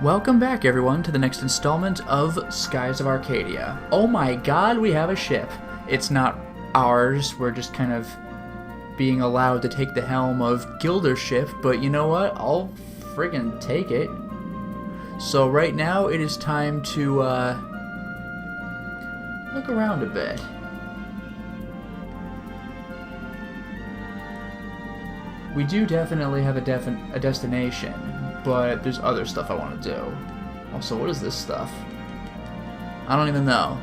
Welcome back, everyone, to the next installment of Skies of Arcadia. Oh my god, we have a ship. It's not ours, we're just kind of being allowed to take the helm of Gilder's ship, but you know what? I'll friggin' take it. So right now, it is time to, look around a bit. We do definitely have a destination, but there's other stuff I want to do. Also, what is this stuff? I don't even know.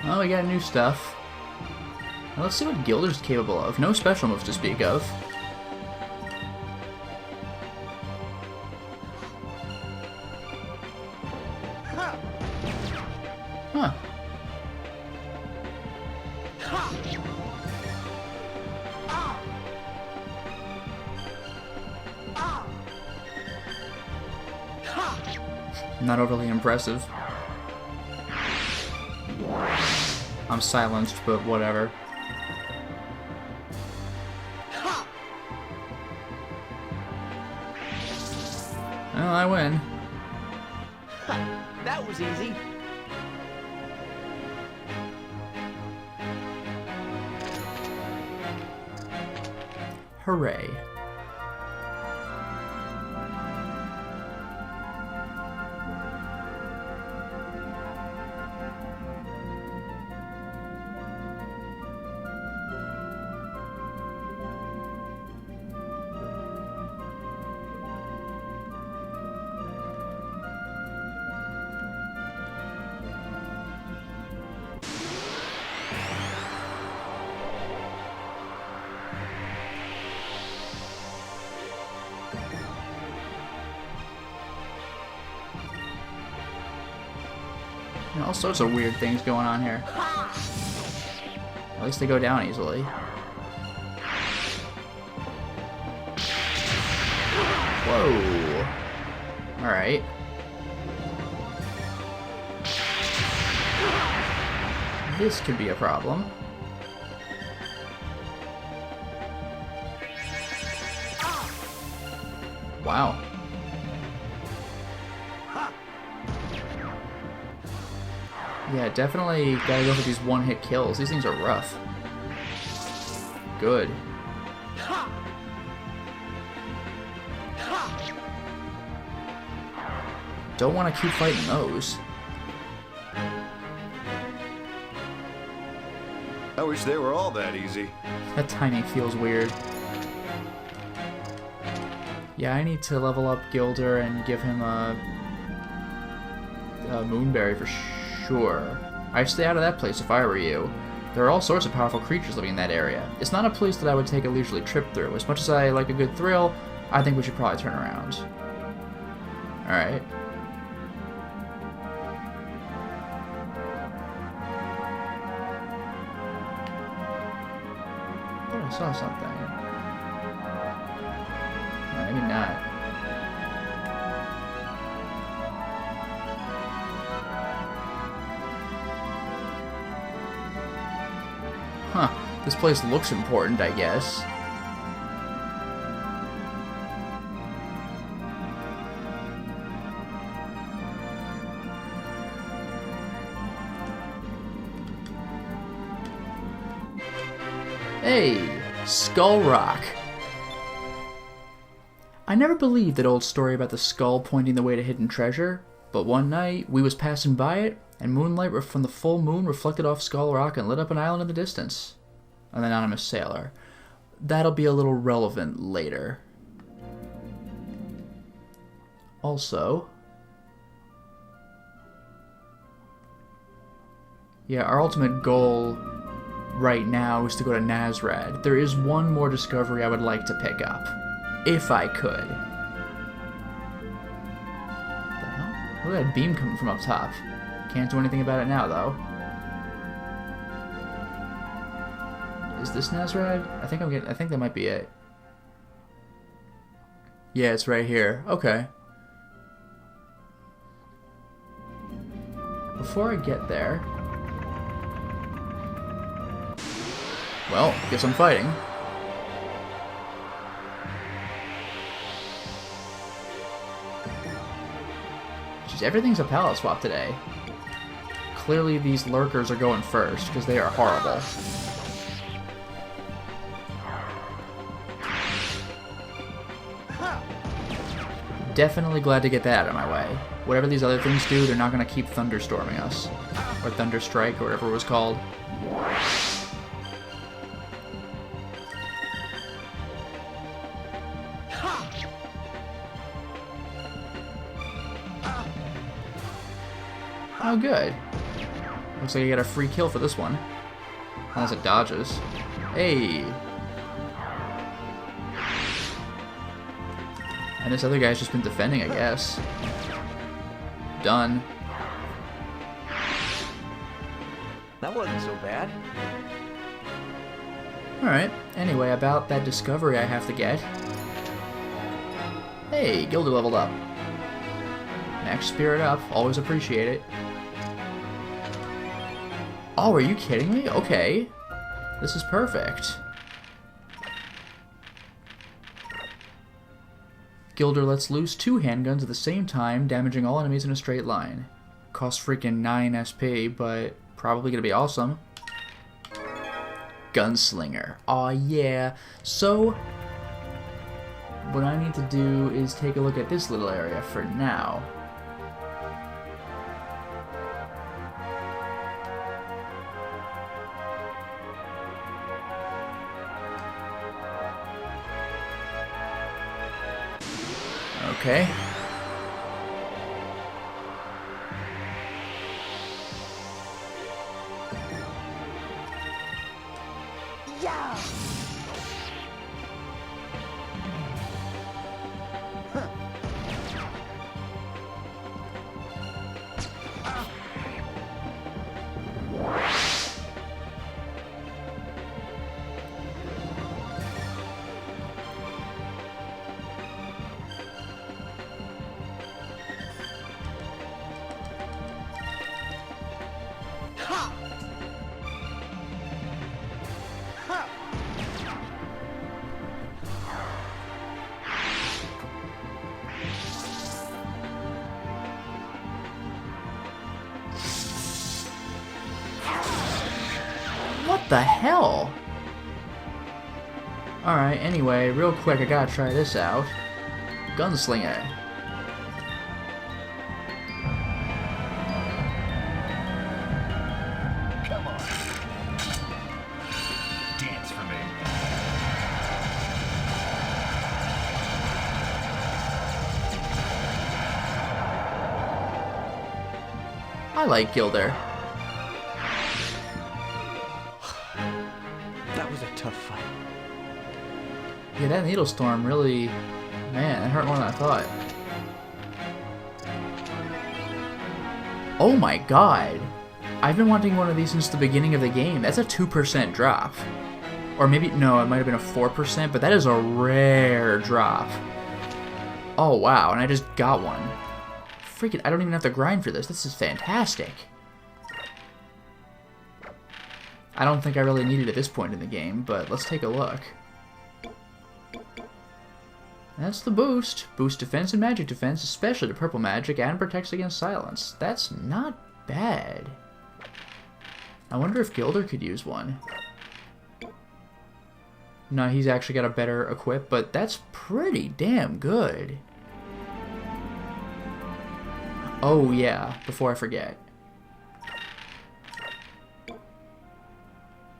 Oh, we got new stuff. Now let's see what Gilder's capable of. No special moves to speak of. Huh. Not overly impressive. I'm silenced, but whatever. Well, I win. That was easy. Hooray. All sorts of weird things going on here. At least they go down easily. Whoa. Alright. This could be a problem. Wow. Yeah, definitely gotta go for these one-hit kills. These things are rough. Good. Don't want to keep fighting those. I wish they were all that easy. That timing feels weird. Yeah, I need to level up Gilder and give him a Moonberry for sure. I'd stay out of that place if I were you. There are all sorts of powerful creatures living in that area. It's not a place that I would take a leisurely trip through. As much as I like a good thrill, I think we should probably turn around. Alright. I thought I saw something. Maybe not. Huh, this place looks important, I guess. Hey, Skull Rock. I never believed that old story about the skull pointing the way to hidden treasure, but one night we was passing by it, and moonlight from the full moon reflected off Skull Rock and lit up an island in the distance. An anonymous sailor. That'll be a little relevant later. Also, Yeah, our ultimate goal right now is to go to Nasrad. There is one more discovery I would like to pick up. If I could. What the hell? Look at that beam coming from up top. Can't do anything about it now, though. Is this Nasrad? I think that might be it. Yeah, it's right here. Okay. Before I get there... Well, guess I'm fighting. Jeez, everything's a palette swap today. Clearly these lurkers are going first, because they are horrible. Definitely glad to get that out of my way. Whatever these other things do, they're not going to keep thunderstorming us. Or thunderstrike, or whatever it was called. Oh, good. Looks like I got a free kill for this one. Unless it dodges. Hey! And this other guy's just been defending, I guess. Done. That wasn't so bad. Alright, anyway, about that discovery I have to get. Hey, Gilder leveled up. Max spirit up, always appreciate it. Oh, are you kidding me? Okay. This is perfect. Gilder lets loose 2 handguns at the same time, damaging all enemies in a straight line. Costs freaking 9 SP, but probably gonna be awesome. Gunslinger. Aw, yeah. So, what I need to do is take a look at this little area for now. Okay. Yeah. What the hell? Alright, anyway, real quick, I gotta try this out. Gunslinger. Come on. Dance for me. I like Gilder. That was a tough fight. Yeah, that needle storm really... Man, that hurt more than I thought. Oh my god! I've been wanting one of these since the beginning of the game. That's a 2% drop. Or maybe... No, it might have been a 4%, but that is a rare drop. Oh wow, and I just got one. Freaking... I don't even have to grind for this. This is fantastic. I don't think I really need it at this point in the game, but let's take a look. That's the boost. Boost defense and magic defense, especially to purple magic, and protects against silence. That's not bad. I wonder if Gilder could use one. No, he's actually got a better equip, but that's pretty damn good. Oh yeah, before I forget.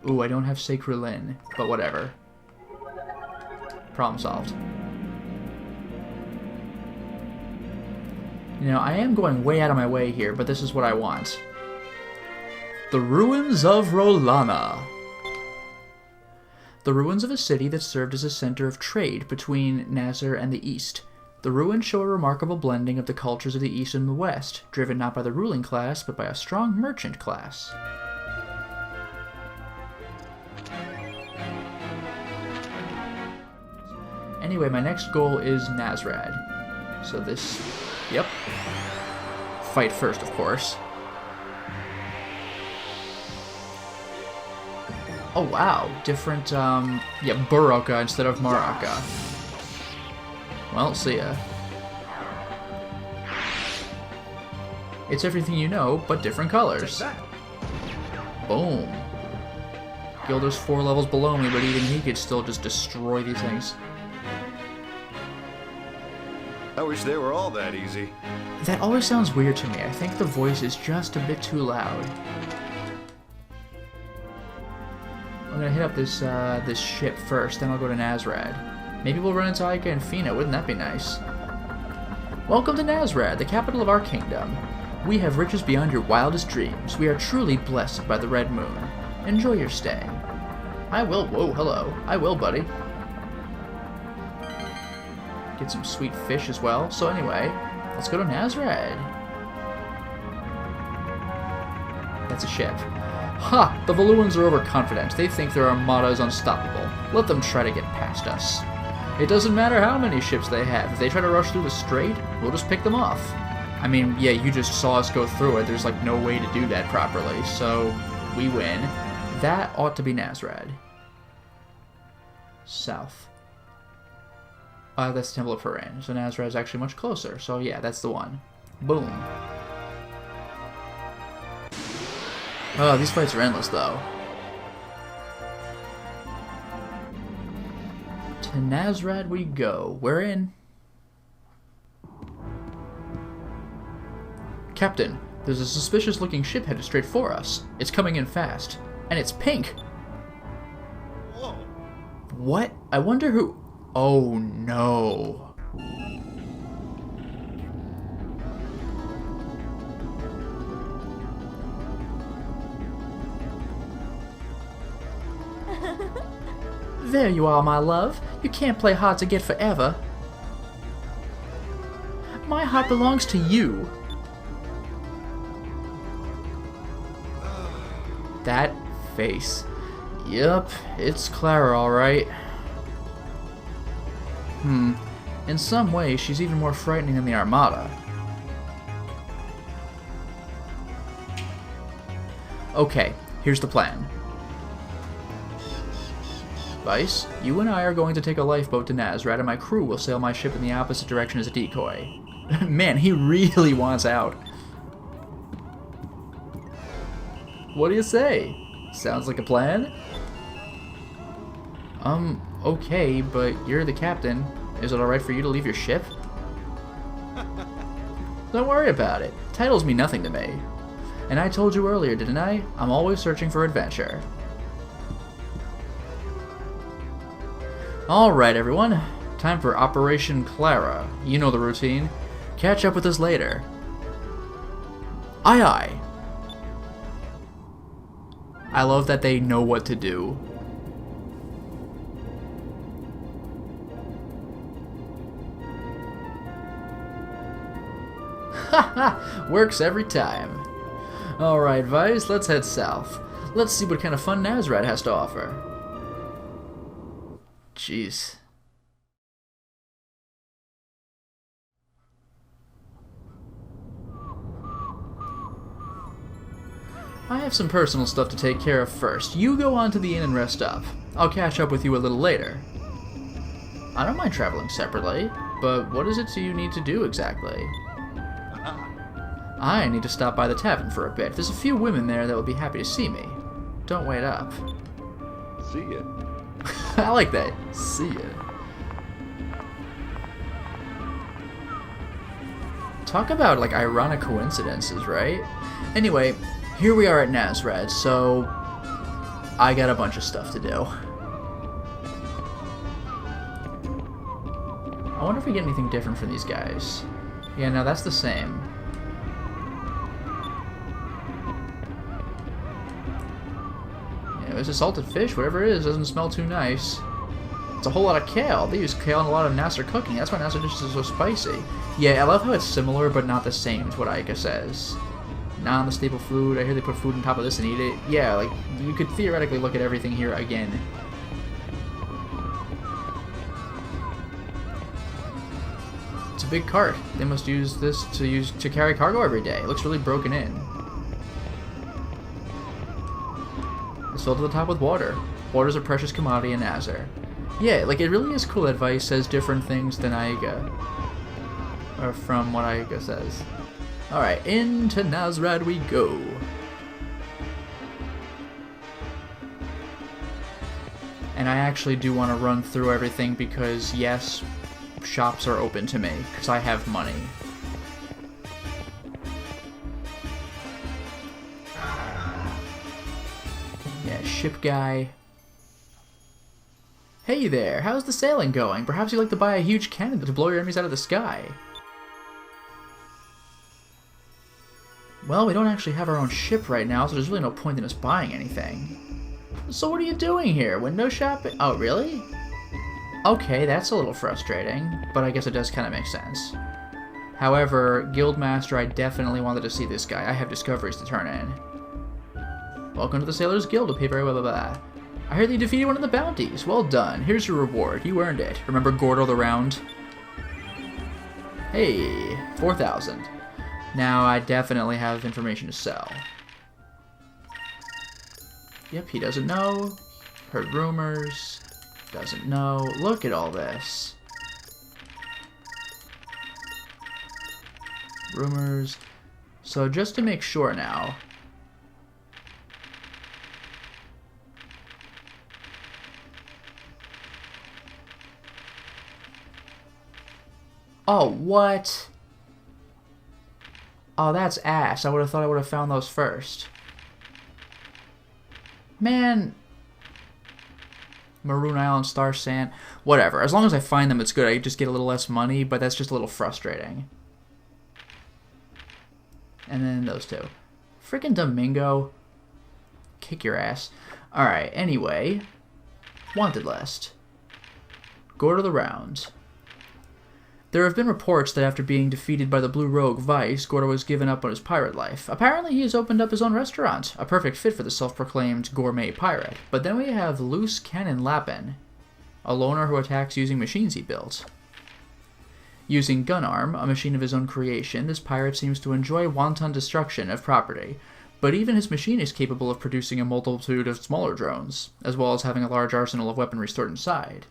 Ooh, I don't have Sacred Lin, but whatever. Problem solved. You know, I am going way out of my way here, but this is what I want. The ruins of Rolana. The ruins of a city that served as a center of trade between Nasrad and the East. The ruins show a remarkable blending of the cultures of the East and the West, driven not by the ruling class, but by a strong merchant class. Anyway, my next goal is Nasrad. So this... Yep. Fight first, of course. Oh, wow. Different, yeah, Baraka instead of Maraka. Well, see ya. It's everything you know, but different colors. Boom. Gilder's 4 levels below me, but even he could still just destroy these things. I wish they were all that easy. That always sounds weird to me. I think the voice is just a bit too loud. I'm gonna hit up this this ship first, then I'll go to Nasrad. Maybe we'll run into Aika and Fina, wouldn't that be nice? Welcome to Nasrad, the capital of our kingdom. We have riches beyond your wildest dreams. We are truly blessed by the red moon. Enjoy your stay. I will. Whoa, hello. I will, buddy. Get some sweet fish as well. So anyway, let's go to Nasrad. That's a ship. Ha! The Valuans are overconfident. They think their armada is unstoppable. Let them try to get past us. It doesn't matter how many ships they have. If they try to rush through the strait, we'll just pick them off. I mean, yeah, you just saw us go through it. There's like no way to do that properly, so we win. That ought to be Nasrad. South. That's Temple of Haran. So Nasrad is actually much closer. So yeah, that's the one. Boom. Oh, these fights are endless, though. To Nasrad we go. We're in. Captain, there's a suspicious-looking ship headed straight for us. It's coming in fast. And it's pink. Whoa. What? I wonder who... Oh, no. There you are, my love. You can't play hard to get forever. My heart belongs to you. That face. Yep, it's Clara, alright. In some ways, she's even more frightening than the Armada. Okay, here's the plan. Vice, you and I are going to take a lifeboat to Nasrad, and my crew will sail my ship in the opposite direction as a decoy. Man, he really wants out. What do you say? Sounds like a plan? Okay, but you're the captain. Is it alright for you to leave your ship? Don't worry about it. Titles mean nothing to me. And I told you earlier, didn't I? I'm always searching for adventure. Alright, everyone. Time for Operation Clara. You know the routine. Catch up with us later. Aye aye. I love that they know what to do. Haha! Works every time. Alright, Vice, let's head south. Let's see what kind of fun Nasrad has to offer. Jeez. I have some personal stuff to take care of first. You go on to the inn and rest up. I'll catch up with you a little later. I don't mind traveling separately, but what is it you need to do exactly? I need to stop by the tavern for a bit. There's a few women there that will be happy to see me. Don't wait up. See ya. I like that. See ya. Talk about, like, ironic coincidences, right? Anyway, here we are at Nasrad, so I got a bunch of stuff to do. I wonder if we get anything different from these guys. Yeah, no, that's the same. Is it salted fish? Whatever it is, doesn't smell too nice. It's a whole lot of kale. They use kale in a lot of Nasrad cooking. That's why Nasrad dishes are so spicy. Yeah, I love how it's similar, but not the same to what Aika says. Non the staple food. I hear they put food on top of this and eat it. Yeah, like, you could theoretically look at everything here again. It's a big cart. They must use this to carry cargo every day. It looks really broken in. It's filled to the top with water. Water's a precious commodity in Nazar. Yeah, like, it really is cool that Vice says different things than Aiga. Or from what Aiga says. Alright, into Nasrad we go. And I actually do want to run through everything because, yes, shops are open to me, because I have money. Yeah, ship guy. Hey there, how's the sailing going? Perhaps you'd like to buy a huge cannon to blow your enemies out of the sky. Well, we don't actually have our own ship right now, so there's really no point in us buying anything. So what are you doing here? Window shopping? Oh, really? Okay, that's a little frustrating, but I guess it does kind of make sense. However, Guildmaster, I definitely wanted to see this guy. I have discoveries to turn in. Welcome to the Sailors Guild. We'll pay very well, blah, blah, blah. I heard that you defeated one of the bounties. Well done. Here's your reward. You earned it. Remember Gilder the Round? Hey, 4,000. Now, I definitely have information to sell. Yep, he doesn't know. Heard rumors. Doesn't know. Look at all this. Rumors. So just to make sure now. Oh, what? Oh, that's ass. I would have thought I would have found those first. Man. Maroon Island, Star Sand. Whatever. As long as I find them, it's good. I just get a little less money, but that's just a little frustrating. And then those two. Freaking Domingo. Kick your ass. Alright, anyway. Wanted list. Go to the round. There have been reports that after being defeated by the Blue Rogue Vice, Gilder was given up on his pirate life. Apparently he has opened up his own restaurant, a perfect fit for the self-proclaimed gourmet pirate. But then we have Loose Cannon Lapin, a loner who attacks using machines he built. Using Gunarm, a machine of his own creation, this pirate seems to enjoy wanton destruction of property, but even his machine is capable of producing a multitude of smaller drones, as well as having a large arsenal of weaponry stored inside.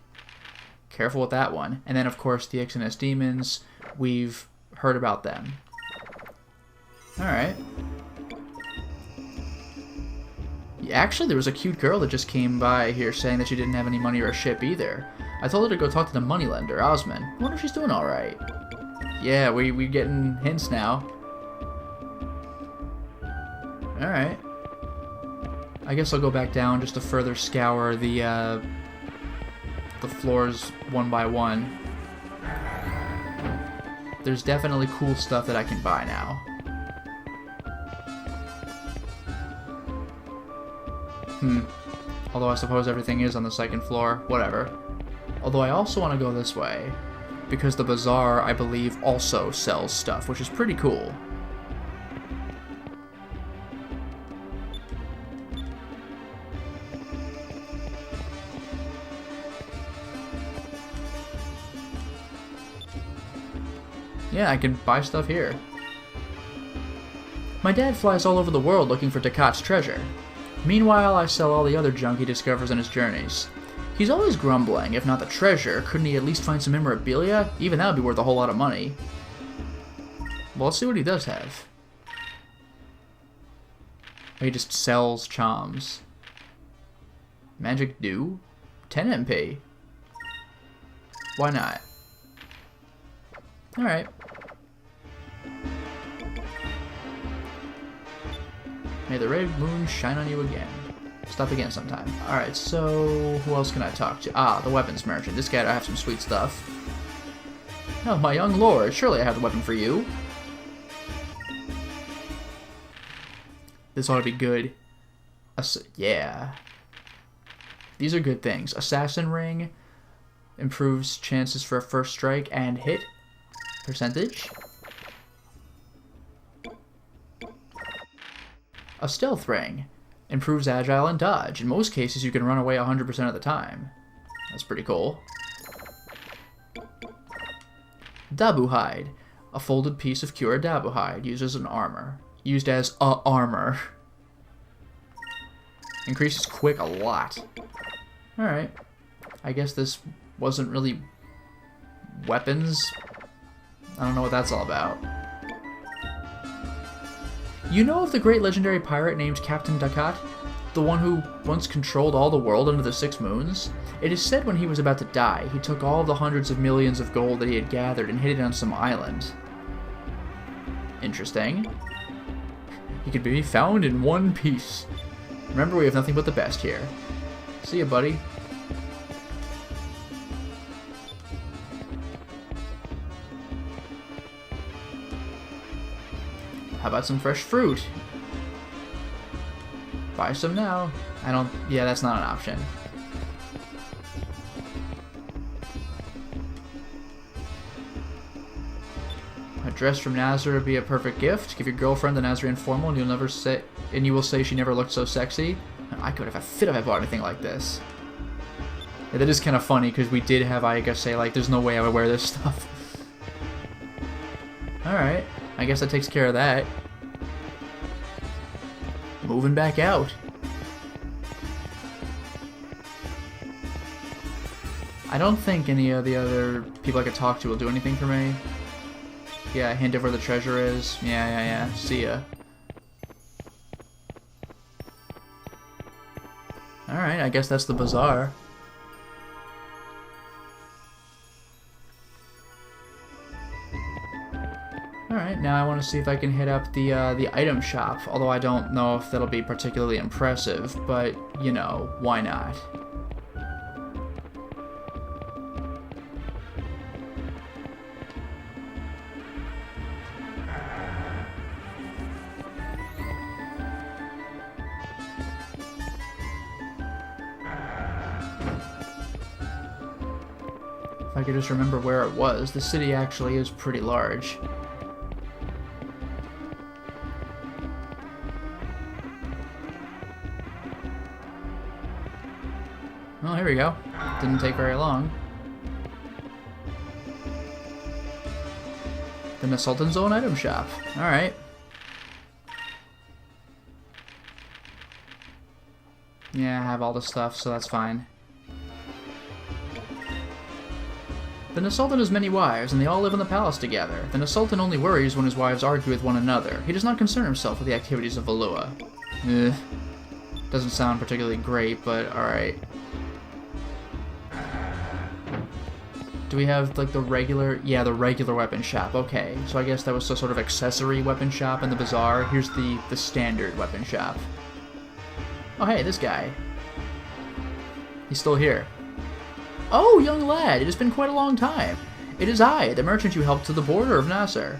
Careful with that one. And then, of course, the XNS Demons. We've heard about them. Alright. Actually, there was a cute girl that just came by here saying that she didn't have any money or a ship either. I told her to go talk to the moneylender, Osman. I wonder if she's doing alright. Yeah, we're getting hints now. Alright. I guess I'll go back down just to further scour the floors one by one. There's definitely cool stuff that I can buy now. Although I suppose everything is on the second floor. Whatever. Although I also want to go this way, because the bazaar, I believe, also sells stuff, which is pretty cool. Yeah, I can buy stuff here. My dad flies all over the world looking for Takat's treasure. Meanwhile, I sell all the other junk he discovers on his journeys. He's always grumbling, if not the treasure, couldn't he at least find some memorabilia? Even that would be worth a whole lot of money. Well, let's see what he does have. He just sells charms. Magic Dew? 10 MP. Why not? Alright. May the red moon shine on you again. Stop again sometime. Alright, so who else can I talk to? Ah, the weapons merchant. This guy, I have some sweet stuff. Oh, my young lord, surely I have the weapon for you. This ought to be good. Yeah. These are good things. Assassin ring improves chances for a first strike and hit percentage. A stealth ring improves agile and dodge. In most cases, you can run away 100% of the time. That's pretty cool. Dabu hide, a folded piece of cured dabu hide used as armor. Increases quick a lot. Alright. I guess this wasn't really weapons. I don't know what that's all about. You know of the great legendary pirate named Captain Dakat? The one who once controlled all the world under the 6 moons? It is said when he was about to die, he took all the hundreds of millions of gold that he had gathered and hid it on some island. Interesting. He could be found in one piece. Remember, we have nothing but the best here. See ya, buddy. How about some fresh fruit? Buy some now. Yeah, that's not an option. A dress from Nasrad would be a perfect gift. Give your girlfriend the Nazarene formal and you will say she never looked so sexy. I could have a fit if I bought anything like this. Yeah, that is kind of funny because we did have Ika say, like, there's no way I would wear this stuff. Alright, I guess that takes care of that. Moving back out. I don't think any of the other people I could talk to will do anything for me. Yeah, hint of where the treasure is. Yeah. See ya. Alright, I guess that's the bazaar. Alright, now I want to see if I can hit up the item shop, although I don't know if that'll be particularly impressive, but, you know, why not? If I could just remember where it was, the city actually is pretty large. Oh, here we go. Didn't take very long. Then the Sultan's own item shop. Alright. Yeah, I have all the stuff, so that's fine. The Sultan has many wives, and they all live in the palace together. The Sultan only worries when his wives argue with one another. He does not concern himself with the activities of Valua. Doesn't sound particularly great, but alright. Do we have, like, the regular... Yeah, the regular weapon shop. Okay, so I guess that was some sort of accessory weapon shop in the bazaar. Here's the standard weapon shop. Oh, hey, this guy. He's still here. Oh, young lad, it has been quite a long time. It is I, the merchant you helped to the border of Nasr.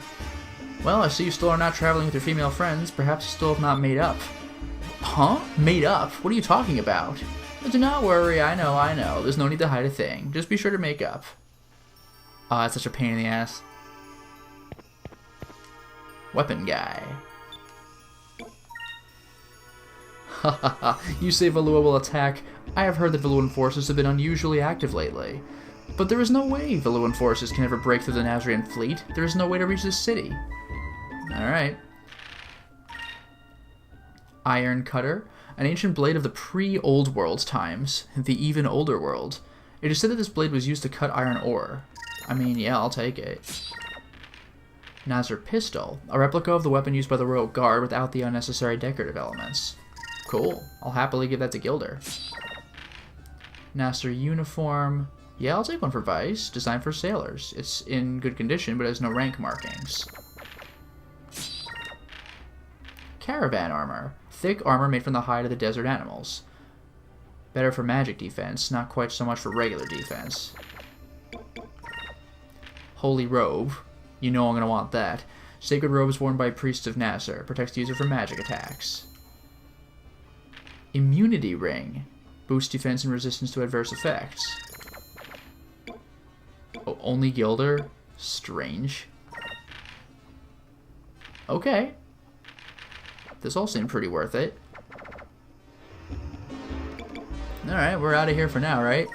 Well, I see you still are not traveling with your female friends. Perhaps you still have not made up. Huh? Made up? What are you talking about? Do not worry, I know. There's no need to hide a thing. Just be sure to make up. Oh, that's such a pain in the ass. Weapon guy. Hahaha, you say Valua will attack. I have heard that Valuan forces have been unusually active lately. But there is no way Valuan forces can ever break through the Nazarene fleet. There is no way to reach this city. Alright. Iron Cutter. An ancient blade of the pre-Old World times. The even older world. It is said that this blade was used to cut iron ore. I mean, yeah, I'll take it. Nasr Pistol. A replica of the weapon used by the Royal Guard without the unnecessary decorative elements. Cool. I'll happily give that to Gilder. Nasr Uniform. Yeah, I'll take one for Vice. Designed for sailors. It's in good condition, but has no rank markings. Caravan Armor. Thick armor made from the hide of the desert animals. Better for magic defense, not quite so much for regular defense. Holy Robe. You know I'm going to want that. Sacred robe is worn by priests of Nasr. Protects the user from magic attacks. Immunity Ring. Boost defense and resistance to adverse effects. Oh, only Gilder? Strange. Okay. This all seemed pretty worth it. Alright, we're out of here for now, right?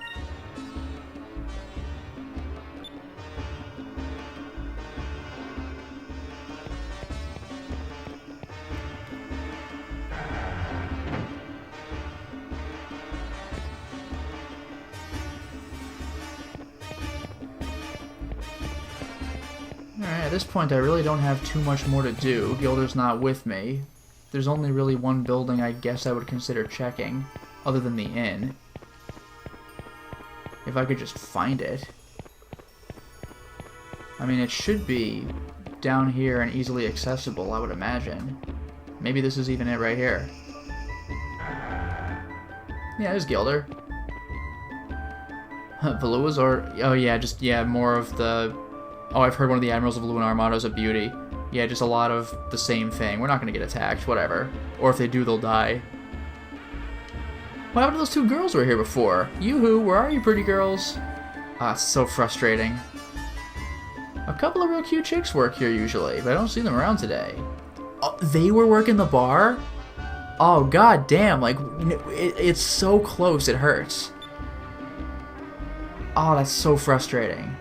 Alright, at this point I really don't have too much more to do. Gilder's not with me. There's only really one building I guess I would consider checking, other than the inn. If I could just find it. I mean, it should be down here and easily accessible, I would imagine. Maybe this is even it right here. Yeah, there's Gilder. Valua's or... oh yeah, just, yeah, more of the... oh, I've heard one of the Admirals of Luan Armado's a beauty. Yeah, just a lot of the same thing. We're not gonna get attacked, whatever. Or if they do, they'll die. What happened to those two girls who were here before? Yoo-hoo, where are you, pretty girls? Ah, it's so frustrating. A couple of real cute chicks work here usually, but I don't see them around today. Oh, they were working the bar? Oh, god damn, like, it's so close, it hurts. Oh, that's so frustrating.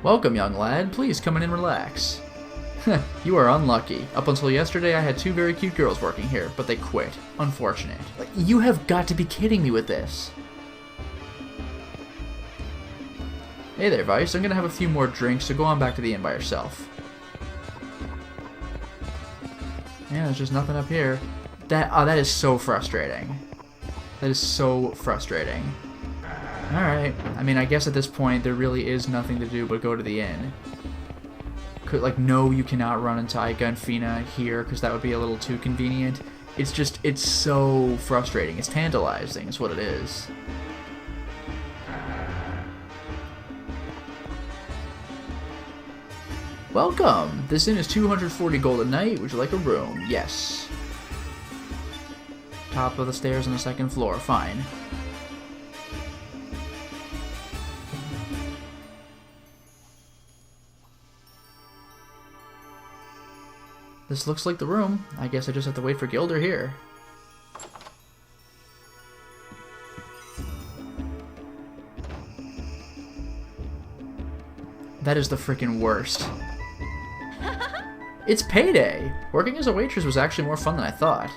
Welcome, young lad. Please come in and relax. You are unlucky. Up until yesterday, I had two very cute girls working here, but they quit. Unfortunate. Like, you have got to be kidding me with this. Hey there, Vice. I'm gonna have a few more drinks, so go on back to the inn by yourself. Yeah, there's just nothing up here. That is so frustrating. That is so frustrating. Alright, I mean, I guess at this point there really is nothing to do but go to the inn. Like, no, you cannot run into Ica and Fina here, because that would be a little too convenient. It's just, it's so frustrating. It's tantalizing, is what it is. Welcome! This inn is 240 gold a night. Would you like a room? Yes. Top of the stairs on the second floor. Fine. This looks like the room. I guess I just have to wait for Gilder here. That is the freaking worst. It's payday! Working as a waitress was actually more fun than I thought.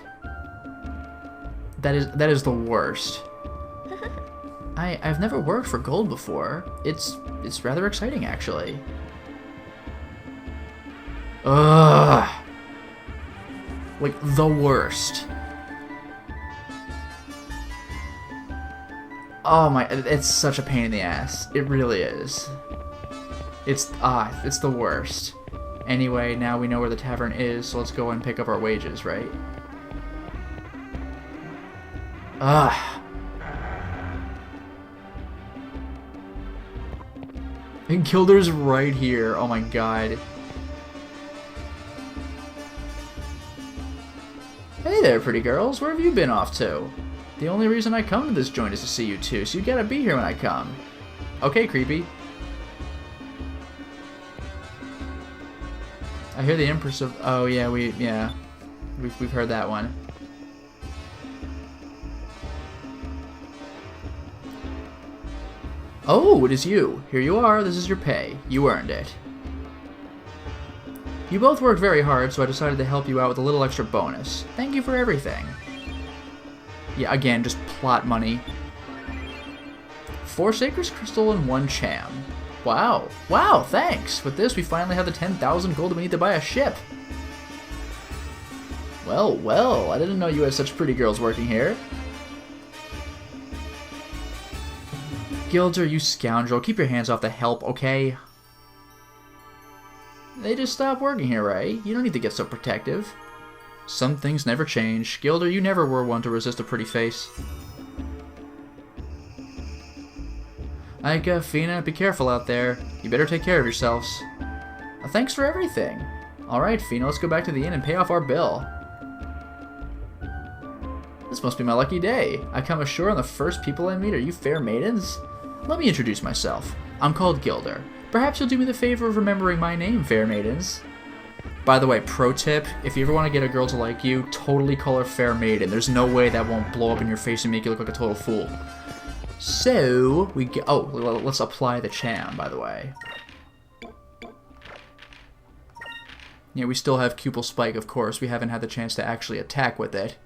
That is the worst. I've never worked for gold before. It's rather exciting, actually. Ugh. Like, the worst. Oh my, it's such a pain in the ass. It really is. It's the worst. Anyway, now we know where the tavern is, so let's go and pick up our wages, right? Ugh. And Gilder's right here. Oh my god. Hey there, pretty girls. Where have you been off to? The only reason I come to this joint is to see you two, so you gotta be here when I come. Okay, creepy. I hear the Empress of... oh, yeah, we've heard that one. Oh, it is you. Here you are. This is your pay. You earned it. You both worked very hard, so I decided to help you out with a little extra bonus. Thank you for everything. Yeah, again, just plot money. 4 Sacred Crystal and 1 Cham. Wow. Wow, thanks. With this, we finally have the 10,000 gold we need to buy a ship. Well, well, I didn't know you had such pretty girls working here. Gilder, you scoundrel. Keep your hands off the help, okay? They just stopped working here, right? You don't need to get so protective. Some things never change. Gilder, you never were one to resist a pretty face. Ica, Fina, be careful out there. You better take care of yourselves. Thanks for everything. Alright, Fina, let's go back to the inn and pay off our bill. This must be my lucky day. I come ashore and the first people I meet are you fair maidens? Let me introduce myself. I'm called Gilder. Perhaps you'll do me the favor of remembering my name, fair maidens. By the way, pro tip, if you ever want to get a girl to like you, totally call her fair maiden. There's no way that won't blow up in your face and make you look like a total fool. So, we get... Oh, let's apply the charm, by the way. Yeah, we still have Cupel Spike, of course. We haven't had the chance to actually attack with it.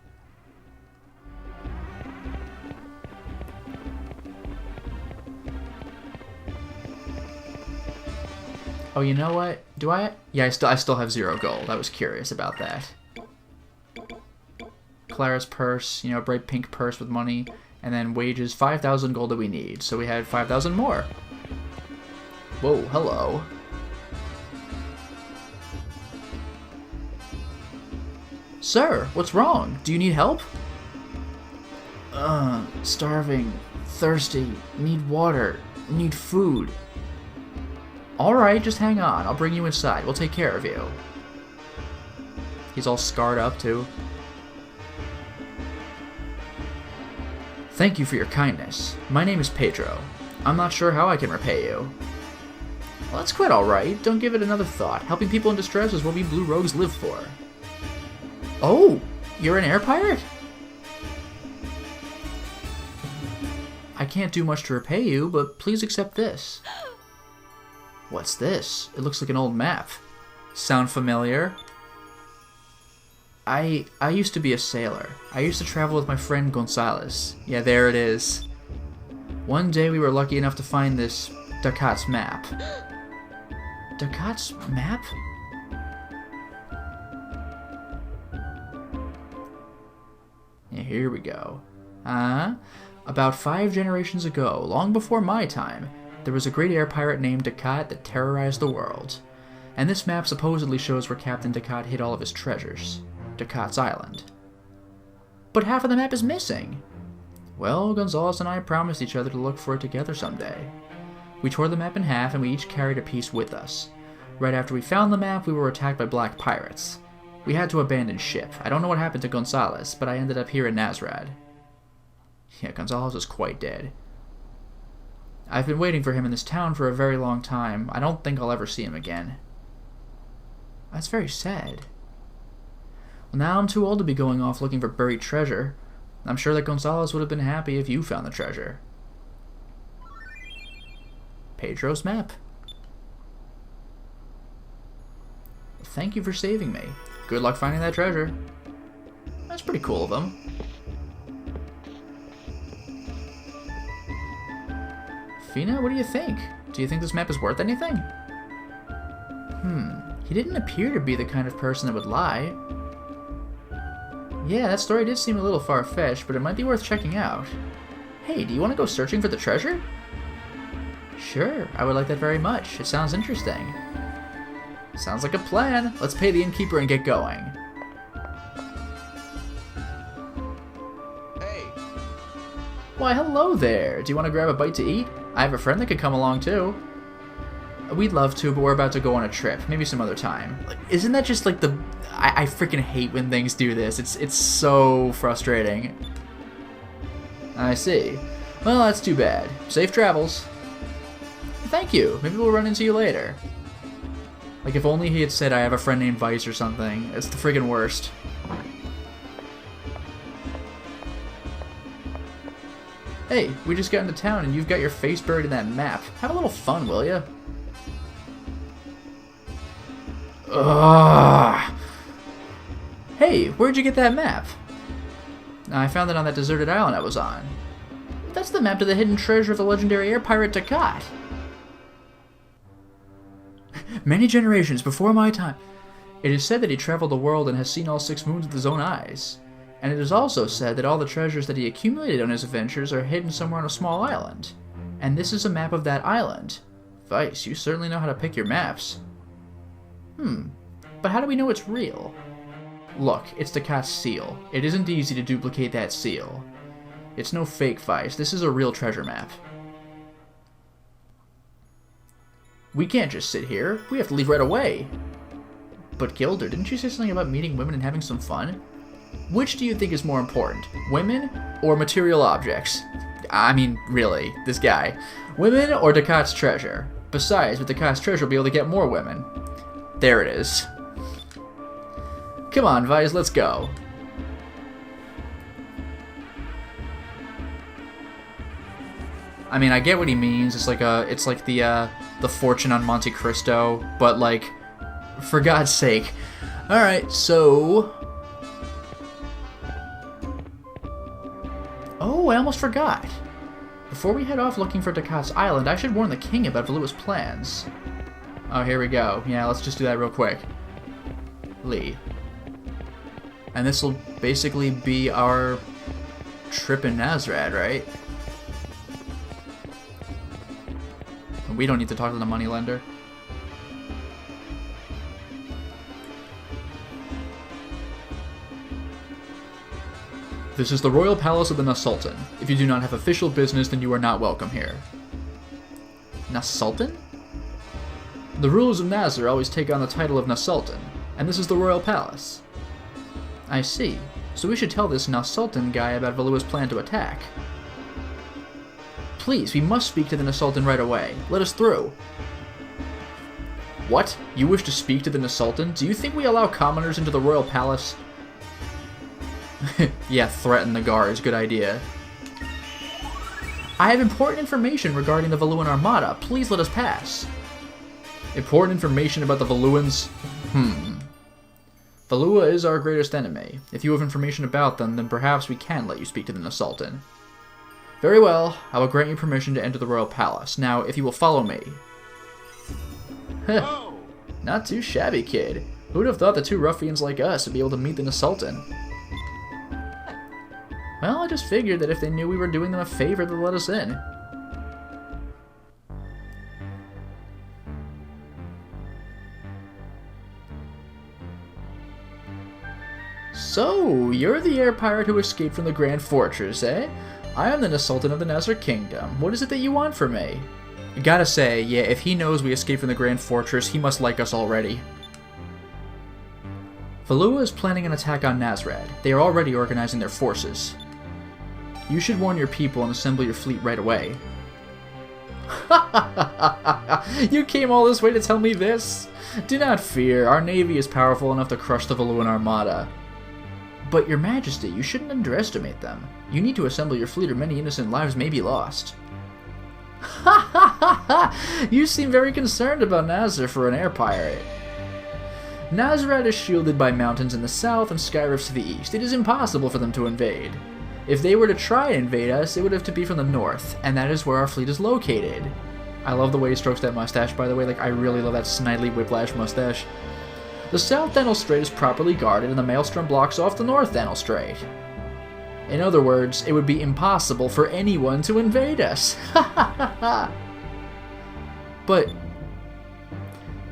Oh, you know what? Do I? Yeah, I still have 0 gold. I was curious about that. Clara's purse, you know, a bright pink purse with money, and then wages, 5,000 gold that we need. So we had 5,000 more. Whoa, hello. Sir, what's wrong? Do you need help? Starving, thirsty, need water, need food. Alright, just hang on. I'll bring you inside. We'll take care of you. He's all scarred up, too. Thank you for your kindness. My name is Pedro. I'm not sure how I can repay you. Well, that's quite alright. Don't give it another thought. Helping people in distress is what we blue rogues live for. Oh, you're an air pirate? I can't do much to repay you, but please accept this. What's this? It looks like an old map. Sound familiar? I used to be a sailor. I used to travel with my friend Gonzalez. Yeah, there it is. One day we were lucky enough to find this Ducat's map. Ducat's map? Yeah, here we go. About 5 generations ago, long before my time, there was a great air pirate named Ducat that terrorized the world. And this map supposedly shows where Captain Ducat hid all of his treasures. Ducat's Island. But half of the map is missing. Well, Gonzalez and I promised each other to look for it together someday. We tore the map in half and we each carried a piece with us. Right after we found the map, we were attacked by black pirates. We had to abandon ship. I don't know what happened to Gonzalez, but I ended up here in Nasrad. Yeah, Gonzalez is quite dead. I've been waiting for him in this town for a very long time. I don't think I'll ever see him again. That's very sad. Well, now I'm too old to be going off looking for buried treasure. I'm sure that Gonzalez would have been happy if you found the treasure. Pedro's map. Thank you for saving me. Good luck finding that treasure. That's pretty cool of him. Fina, what do you think? Do you think this map is worth anything? He didn't appear to be the kind of person that would lie. Yeah, that story did seem a little far-fetched, but it might be worth checking out. Hey, do you want to go searching for the treasure? Sure, I would like that very much. It sounds interesting. Sounds like a plan. Let's pay the innkeeper and get going. Hey, Why, hello there. Do you want to grab a bite to eat? I have a friend that could come along too. We'd love to, but we're about to go on a trip. Maybe some other time. Like, isn't that just like the... I freaking hate when things do this. It's so frustrating. I see. Well, that's too bad. Safe travels. Thank you. Maybe we'll run into you later. Like, if only he had said I have a friend named Vice or something. It's the friggin' worst. Hey, we just got into town and you've got your face buried in that map. Have a little fun, will ya? Ugh. Hey, where'd you get that map? I found it on that deserted island I was on. That's the map to the hidden treasure of the legendary air pirate Ducat. Many generations before my time. It is said that he traveled the world and has seen all 6 moons with his own eyes. And it is also said that all the treasures that he accumulated on his adventures are hidden somewhere on a small island. And this is a map of that island. Vice, you certainly know how to pick your maps. But how do we know it's real? Look, it's Ducat's seal. It isn't easy to duplicate that seal. It's no fake, Vice. This is a real treasure map. We can't just sit here. We have to leave right away. But Gilder, didn't you say something about meeting women and having some fun? Which do you think is more important, women or material objects? I mean, really, this guy. Women or Ducat's treasure? Besides, with Ducat's treasure, we'll be able to get more women. There it is. Come on, Vice, let's go. I mean, I get what he means. It's like the Fortune on Monte Cristo, but like, for God's sake. All right, so. Oh, I almost forgot. Before we head off looking for Ducat's Island, I should warn the king about Valua's plans. Oh, here we go. Yeah, let's just do that real quick. Lee. And this will basically be our trip in Nasrad, right? We don't need to talk to the moneylender. This is the royal palace of the Sultan. If you do not have official business, then you are not welcome here. Sultan? The rulers of Nasr always take on the title of Sultan, and this is the royal palace. I see. So we should tell this Sultan guy about Valua's plan to attack. Please, we must speak to the Sultan right away. Let us through. What? You wish to speak to the Sultan? Do you think we allow commoners into the royal palace? Yeah, threaten the guards. Good idea. I have important information regarding the Valuan Armada. Please let us pass. Important information about the Valuans? Valua is our greatest enemy. If you have information about them, then perhaps we can let you speak to the Sultan. Very well, I will grant you permission to enter the royal palace. Now, if you will follow me. Heh, not too shabby, kid. Who would have thought the two ruffians like us would be able to meet the Sultan? Well, I just figured that if they knew we were doing them a favor, they'd let us in. So, you're the air pirate who escaped from the Grand Fortress, eh? I am the Sultan of the Nasrad Kingdom. What is it that you want from me? I gotta say, yeah, if he knows we escaped from the Grand Fortress, he must like us already. Valua is planning an attack on Nasrad. They are already organizing their forces. You should warn your people and assemble your fleet right away. You came all this way to tell me this? Do not fear, our navy is powerful enough to crush the Valuan Armada. But, Your Majesty, you shouldn't underestimate them. You need to assemble your fleet or many innocent lives may be lost. You seem very concerned about Nasr for an air pirate. Nasrad is shielded by mountains in the south and skyrifts to the east. It is impossible for them to invade. If they were to try and invade us, it would have to be from the north, and that is where our fleet is located. I love the way he strokes that mustache, by the way. Like, I really love that snidely whiplash mustache. The South Daniel Strait is properly guarded, and the Maelstrom blocks off the North Daniel Strait. In other words, it would be impossible for anyone to invade us. But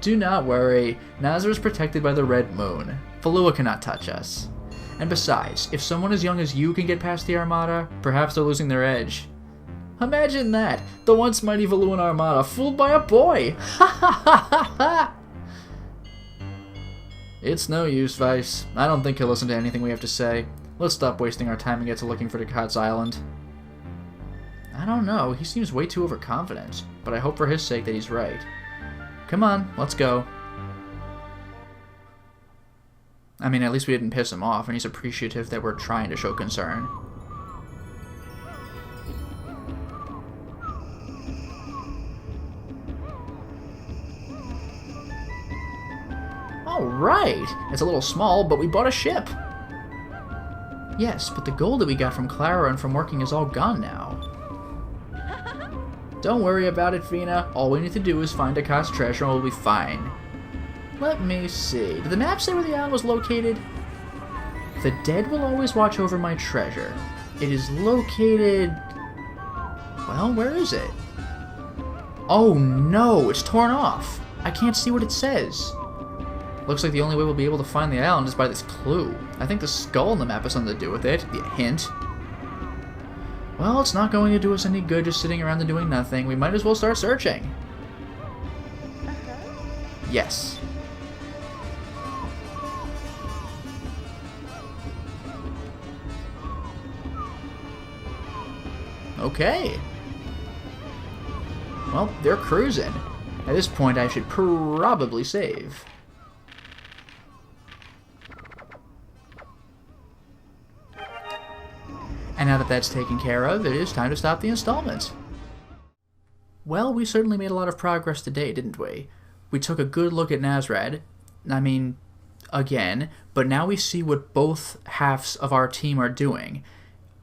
do not worry, Nasr is protected by the Red Moon. Valua cannot touch us. And besides, if someone as young as you can get past the Armada, perhaps they're losing their edge. Imagine that! The once mighty Valuan Armada fooled by a boy! It's no use, Vice. I don't think he'll listen to anything we have to say. Let's stop wasting our time and get to looking for Ducat's Island. I don't know, he seems way too overconfident, but I hope for his sake that he's right. Come on, let's go. I mean, at least we didn't piss him off, and he's appreciative that we're trying to show concern. Alright! It's a little small, but we bought a ship! Yes, but the gold that we got from Clara and from working is all gone now. Don't worry about it, Fina. All we need to do is find Ducat's treasure and we'll be fine. Let me see. Did the map say where the island was located? The dead will always watch over my treasure. It is located... Well, where is it? Oh no, it's torn off. I can't see what it says. Looks like the only way we'll be able to find the island is by this clue. I think the skull on the map has something to do with it. The hint. Well, it's not going to do us any good just sitting around and doing nothing. We might as well start searching. Okay. Well, they're cruising. At this point, I should probably save. And now that that's taken care of, it is time to stop the installment. Well, we certainly made a lot of progress today, didn't we? We took a good look at Nasrad. I mean, again, but now we see what both halves of our team are doing.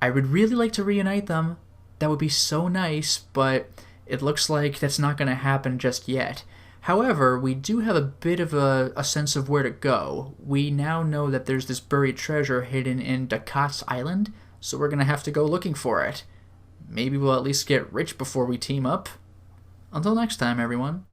I would really like to reunite them. That would be so nice, but it looks like that's not going to happen just yet. However, we do have a bit of a sense of where to go. We now know that there's this buried treasure hidden in Dakot's Island, so we're going to have to go looking for it. Maybe we'll at least get rich before we team up. Until next time, everyone.